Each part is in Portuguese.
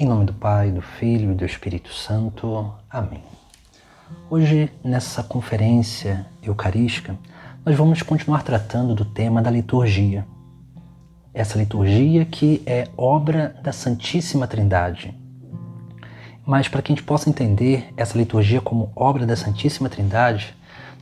Em nome do Pai, do Filho e do Espírito Santo. Amém. Hoje, nessa conferência eucarística, nós vamos continuar tratando do tema da liturgia. Essa liturgia que é obra da Santíssima Trindade. Mas para que a gente possa entender essa liturgia como obra da Santíssima Trindade,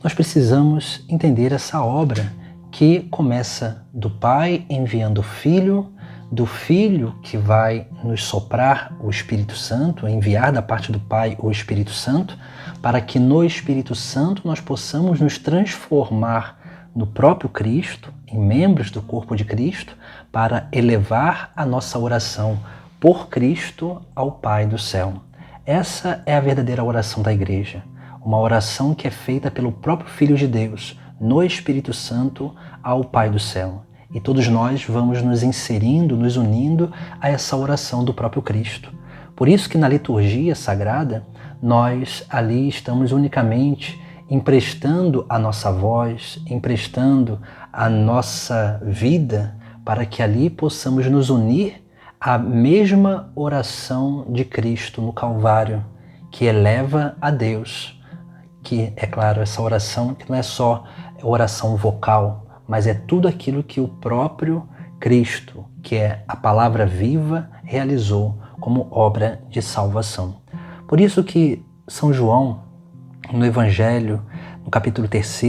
nós precisamos entender essa obra que começa do Pai enviando o Filho, do Filho que vai nos soprar o Espírito Santo, enviar da parte do Pai o Espírito Santo, para que no Espírito Santo nós possamos nos transformar no próprio Cristo, em membros do corpo de Cristo, para elevar a nossa oração por Cristo ao Pai do céu. Essa é a verdadeira oração da Igreja, uma oração que é feita pelo próprio Filho de Deus, no Espírito Santo, ao Pai do céu. E todos nós vamos nos inserindo, nos unindo a essa oração do próprio Cristo. Por isso que na liturgia sagrada, nós ali estamos unicamente emprestando a nossa voz, emprestando a nossa vida, para que ali possamos nos unir à mesma oração de Cristo no Calvário, que eleva a Deus. Que, é claro, essa oração que não é só oração vocal, mas é tudo aquilo que o próprio Cristo, que é a palavra viva, realizou como obra de salvação. Por isso que São João, no Evangelho, no capítulo 3,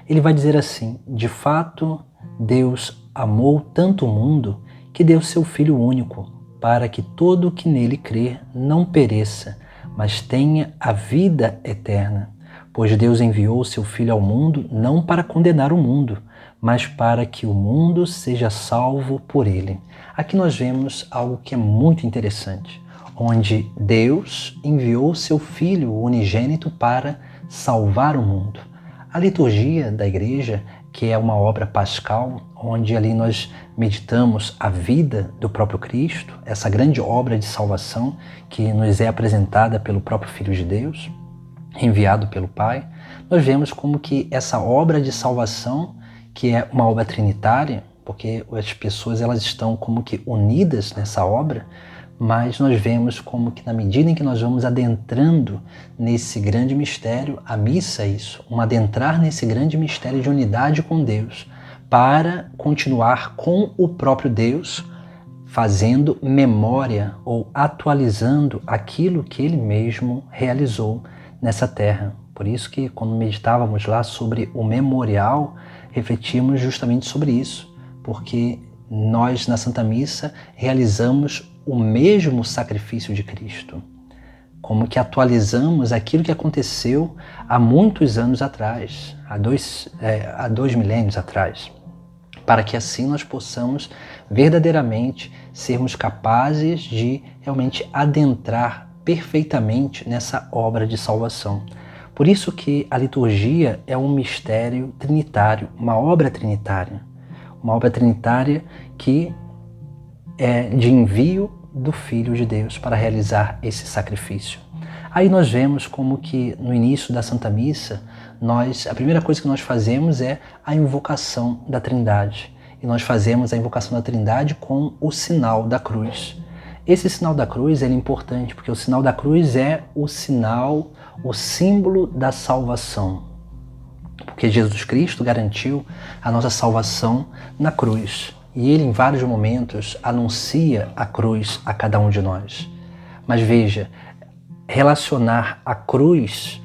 ele vai dizer assim: de fato, Deus amou tanto o mundo que deu seu Filho único, para que todo o que nele crer não pereça, mas tenha a vida eterna. Pois Deus enviou seu Filho ao mundo não para condenar o mundo, mas para que o mundo seja salvo por ele. Aqui nós vemos algo que é muito interessante, onde Deus enviou seu Filho unigênito para salvar o mundo. A liturgia da Igreja, que é uma obra pascal, onde ali nós meditamos a vida do próprio Cristo, essa grande obra de salvação que nos é apresentada pelo próprio Filho de Deus, enviado pelo Pai, nós vemos como que essa obra de salvação, que é uma obra trinitária, porque as pessoas elas estão como que unidas nessa obra, mas nós vemos como que na medida em que nós vamos adentrando nesse grande mistério, a missa é isso, um adentrar nesse grande mistério de unidade com Deus, para continuar com o próprio Deus, fazendo memória ou atualizando aquilo que Ele mesmo realizou nessa terra. Por isso que quando meditávamos lá sobre o memorial, refletimos justamente sobre isso, porque nós na Santa Missa realizamos o mesmo sacrifício de Cristo, como que atualizamos aquilo que aconteceu há muitos anos atrás, há dois milênios atrás, para que assim nós possamos verdadeiramente sermos capazes de realmente adentrar perfeitamente nessa obra de salvação. Por isso que a liturgia é um mistério trinitário, uma obra trinitária que é de envio do Filho de Deus para realizar esse sacrifício. Aí nós vemos como que no início da Santa Missa, a primeira coisa que nós fazemos é a invocação da Trindade. E nós fazemos a invocação da Trindade com o sinal da cruz. Esse sinal da cruz é importante, porque o sinal da cruz é o símbolo da salvação. Porque Jesus Cristo garantiu a nossa salvação na cruz. E Ele, em vários momentos, anuncia a cruz a cada um de nós. Mas veja, relacionar a cruz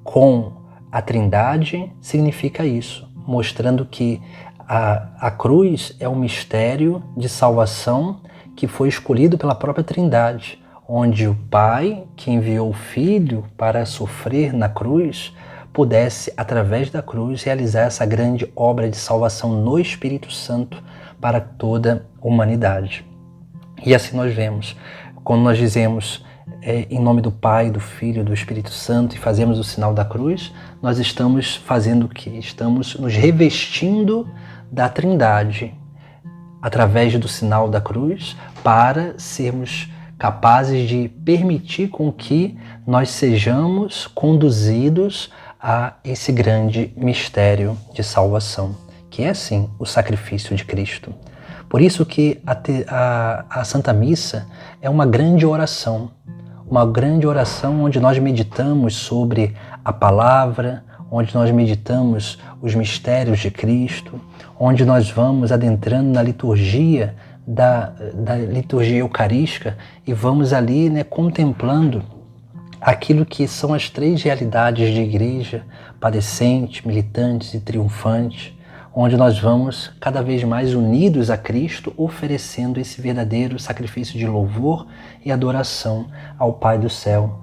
com a Trindade significa isso, mostrando que a cruz é um mistério de salvação que foi escolhido pela própria Trindade, onde o Pai, que enviou o Filho para sofrer na cruz, pudesse, através da cruz, realizar essa grande obra de salvação no Espírito Santo para toda a humanidade. E assim nós vemos, quando nós dizemos em nome do Pai, do Filho e do Espírito Santo e fazemos o sinal da cruz, nós estamos fazendo o quê? Estamos nos revestindo da Trindade, através do sinal da cruz, para sermos capazes de permitir com que nós sejamos conduzidos a esse grande mistério de salvação, que é sim o sacrifício de Cristo. Por isso que a Santa Missa é uma grande oração onde nós meditamos sobre a palavra, onde nós meditamos os mistérios de Cristo, onde nós vamos adentrando na liturgia, da liturgia eucarística, e vamos ali, né, contemplando aquilo que são as três realidades de igreja, padecente, militante e triunfante, onde nós vamos cada vez mais unidos a Cristo, oferecendo esse verdadeiro sacrifício de louvor e adoração ao Pai do céu,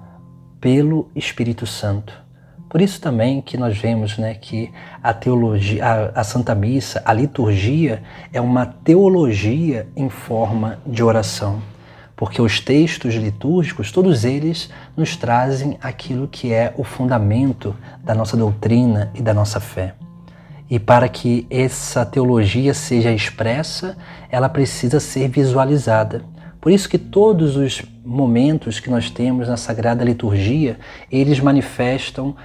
pelo Espírito Santo. Por isso também que nós vemos, né, que a teologia, a Santa Missa, a liturgia é uma teologia em forma de oração. Porque os textos litúrgicos, todos eles nos trazem aquilo que é o fundamento da nossa doutrina e da nossa fé. E para que essa teologia seja expressa, ela precisa ser visualizada. Por isso que todos os momentos que nós temos na Sagrada Liturgia, eles manifestam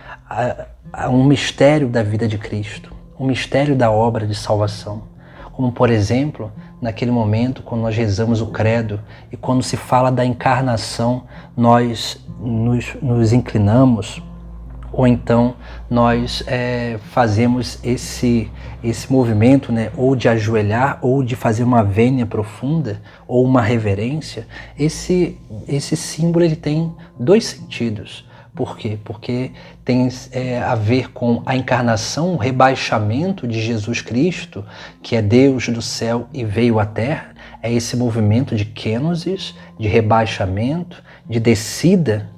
um mistério da vida de Cristo, um mistério da obra de salvação. Como, por exemplo, naquele momento quando nós rezamos o credo e quando se fala da encarnação, nós nos inclinamos, ou então nós fazemos esse movimento, né, ou de ajoelhar, ou de fazer uma vênia profunda, ou uma reverência. Esse símbolo ele tem dois sentidos. Por quê? Porque tem a ver com a encarnação, o rebaixamento de Jesus Cristo, que é Deus do céu e veio à terra. É esse movimento de kenosis, de rebaixamento, de descida,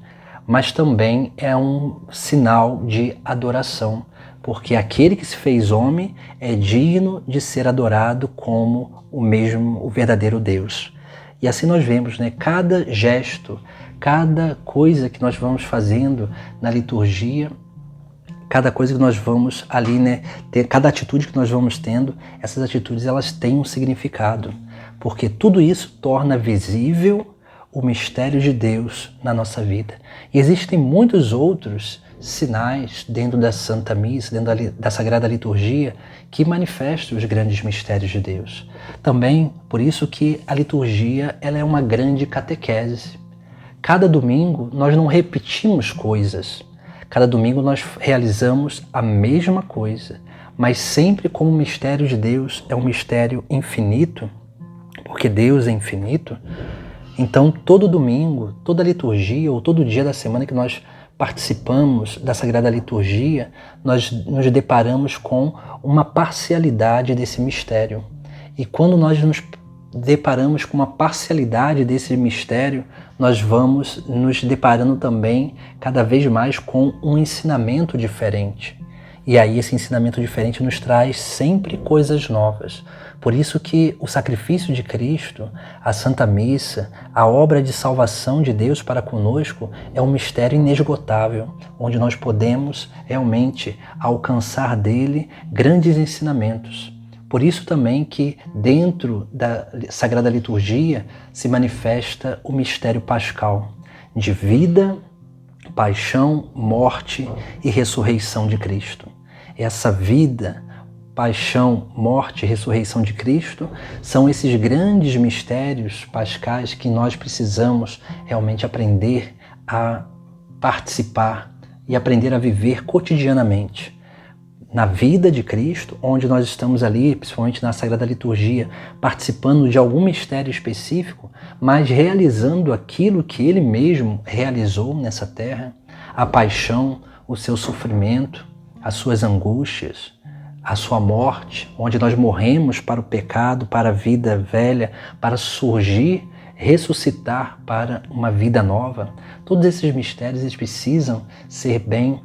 mas também é um sinal de adoração, porque aquele que se fez homem é digno de ser adorado como o verdadeiro Deus. E assim nós vemos, né, cada gesto, cada coisa que nós vamos fazendo na liturgia, cada coisa que nós vamos ali, né, cada atitude que nós vamos tendo, essas atitudes elas têm um significado, porque tudo isso torna visível o mistério de Deus na nossa vida. E existem muitos outros sinais dentro da Santa Missa, dentro da Sagrada Liturgia, que manifestam os grandes mistérios de Deus. Também, por isso que a liturgia ela é uma grande catequese. Cada domingo nós não repetimos coisas. Cada domingo nós realizamos a mesma coisa, mas sempre como o mistério de Deus é um mistério infinito, porque Deus é infinito. Então, todo domingo, toda liturgia ou todo dia da semana que nós participamos da Sagrada Liturgia, nós nos deparamos com uma parcialidade desse mistério. E quando nós nos deparamos com uma parcialidade desse mistério, nós vamos nos deparando também cada vez mais com um ensinamento diferente. E aí esse ensinamento diferente nos traz sempre coisas novas. Por isso que o sacrifício de Cristo, a Santa Missa, a obra de salvação de Deus para conosco é um mistério inesgotável, onde nós podemos realmente alcançar dele grandes ensinamentos. Por isso também que dentro da Sagrada Liturgia se manifesta o mistério pascal de vida, paixão, morte e ressurreição de Cristo. Essa vida, paixão, morte e ressurreição de Cristo são esses grandes mistérios pascais que nós precisamos realmente aprender a participar e aprender a viver cotidianamente. Na vida de Cristo, onde nós estamos ali, principalmente na Sagrada Liturgia, participando de algum mistério específico, mas realizando aquilo que Ele mesmo realizou nessa terra, a paixão, o seu sofrimento, as suas angústias, a sua morte, onde nós morremos para o pecado, para a vida velha, para surgir, ressuscitar para uma vida nova. Todos esses mistérios eles precisam ser bem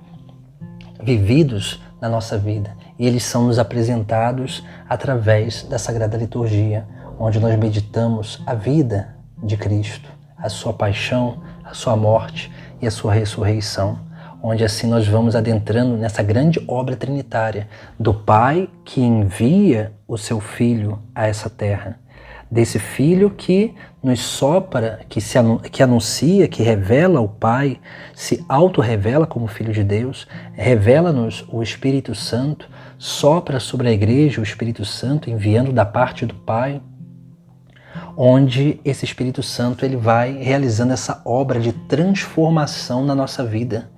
vividos na nossa vida. E eles são nos apresentados através da Sagrada Liturgia, onde nós meditamos a vida de Cristo, a sua paixão, a sua morte e a sua ressurreição, onde assim nós vamos adentrando nessa grande obra trinitária do Pai que envia o seu Filho a essa terra, desse Filho que nos sopra, que anuncia, que revela o Pai, se auto-revela como Filho de Deus, revela-nos o Espírito Santo, sopra sobre a Igreja o Espírito Santo, enviando da parte do Pai, onde esse Espírito Santo ele vai realizando essa obra de transformação na nossa vida.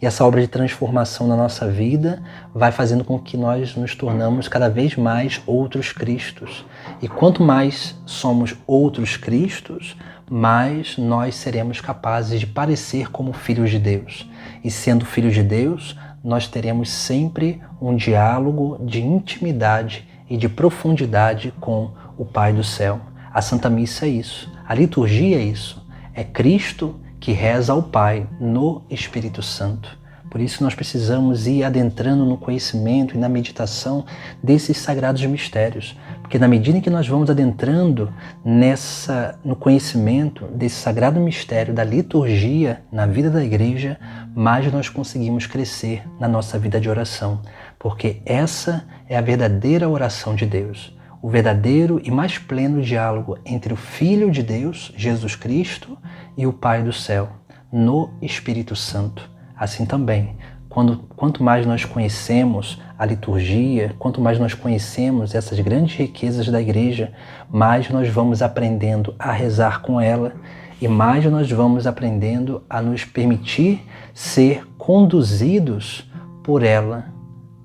E essa obra de transformação na nossa vida vai fazendo com que nós nos tornamos cada vez mais outros Cristos. E quanto mais somos outros Cristos, mais nós seremos capazes de parecer como filhos de Deus. E sendo filhos de Deus, nós teremos sempre um diálogo de intimidade e de profundidade com o Pai do céu. A Santa Missa é isso, a liturgia é isso, é Cristo que reza ao Pai no Espírito Santo. Por isso nós precisamos ir adentrando no conhecimento e na meditação desses sagrados mistérios, porque na medida em que nós vamos adentrando no conhecimento desse sagrado mistério da liturgia na vida da igreja, mais nós conseguimos crescer na nossa vida de oração, porque essa é a verdadeira oração de Deus, o verdadeiro e mais pleno diálogo entre o Filho de Deus, Jesus Cristo, e o Pai do céu, no Espírito Santo. Assim também, quanto mais nós conhecemos a liturgia, quanto mais nós conhecemos essas grandes riquezas da igreja, mais nós vamos aprendendo a rezar com ela e mais nós vamos aprendendo a nos permitir ser conduzidos por ela,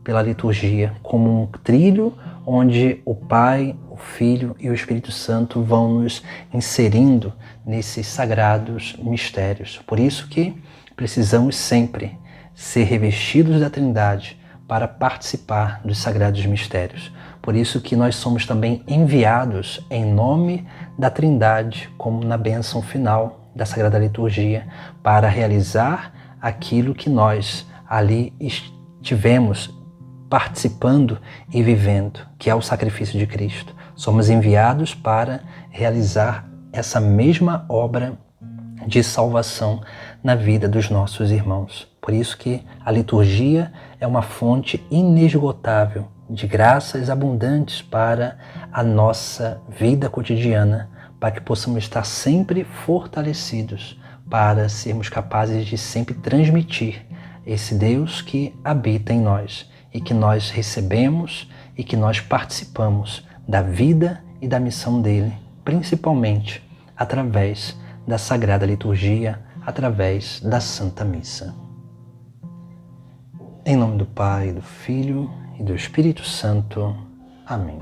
pela liturgia, como um trilho onde o Pai, o Filho e o Espírito Santo vão nos inserindo nesses sagrados mistérios. Por isso que precisamos sempre ser revestidos da Trindade para participar dos sagrados mistérios. Por isso que nós somos também enviados em nome da Trindade, como na bênção final da Sagrada Liturgia, para realizar aquilo que nós ali estivemos participando e vivendo, que é o sacrifício de Cristo. Somos enviados para realizar essa mesma obra de salvação na vida dos nossos irmãos. Por isso que a liturgia é uma fonte inesgotável de graças abundantes para a nossa vida cotidiana, para que possamos estar sempre fortalecidos, para sermos capazes de sempre transmitir esse Deus que habita em nós e que nós recebemos e que nós participamos da vida e da missão dele, principalmente através da Sagrada Liturgia, através da Santa Missa. Em nome do Pai, do Filho e do Espírito Santo. Amém.